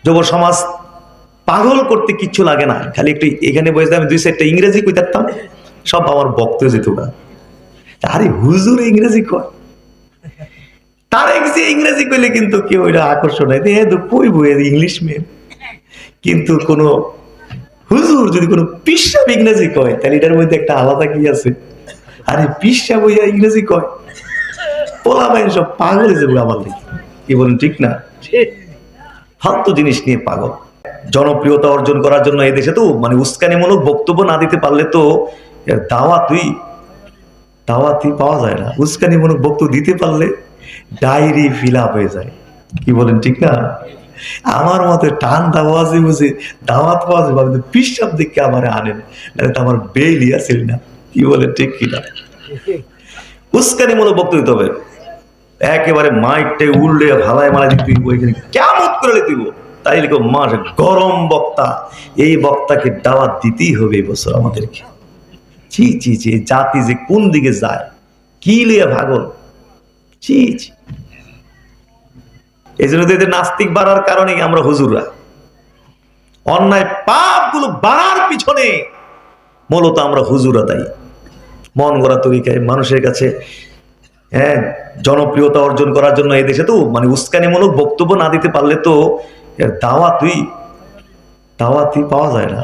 যুব সমাজ পাগল করতে কিচ্ছু লাগে না, খালি একটু এখানে বসে আমি দুই চারটা ইংরেজি কইতাম, সব আমার বক্ত যেত না। আরে হুজুর ইংরেজি কয়, তার এক যে ইংরেজি কইলে কিন্তু কেউ এটা আকর্ষণ হয়, তো কই বই ইংলিশ মেয়ে, কিন্তু কোন হুজুর যদি কোনো পিসাব ইংরেজি কয় তাহলে এটার মধ্যে একটা আলাদা কি আছে। আরে পিসাব হইয়া ইংরেজি কয়, পোলা বাইন সব পাগল হয়ে যাবে আমার দিকে, কি বলেন ঠিক না? ফালতু জিনিস নিয়ে পাগল। জনপ্রিয়তা অর্জন করার জন্য এই দেশে তো মানে উস্কানিমূলক বক্তব্য না দিতে পারলে তো দাওয়াতই পাওয়া যায় না। উস্কানিমূলক বক্তব্য দিতে পারলে ডায়েরি ফিল আপ হয়ে যায়, কি বলেন ঠিক না? আমার মতে টান দাওয়াজি বুঝি দাওয়াত পাওয়া যাবে, আপনি পিসাব দেখে আমার আনেন, নাহলে তো আমার বেইলি আসেন না, কি বলেন ঠিক কিনা? উস্কানিমূলক বক্তব্য দিতে হবে, একেবারে মাইকটাই উল্লে ভালায় মারা দিতে ওইখানে কেমন করে দিব, তাই লিখো মাস গরম বক্তা, এই বক্তাকে দাওয়াত দিতেই হবে এই বছর আমাদেরকে। ছি ছি ছি, জাতি যে কোন দিকে যায়, কি লিয়ে ভাগল, ছি ছি। এই জন্য এদের নাস্তিক বাড়ার কারণে আমরা হুজুররা অন্যায় পাপ গুলো বাড়ার পিছনে মূলত আমরা হুজুরা দায়ী। মন গড়া তরিকায় মানুষের কাছে জনপ্রিয়তা অর্জন করার জন্য এই দেশে তো মানে উস্কানিমূলক বক্তব্য না দিতে পারলে তো দাওয়াতই পাওয়া যায় না।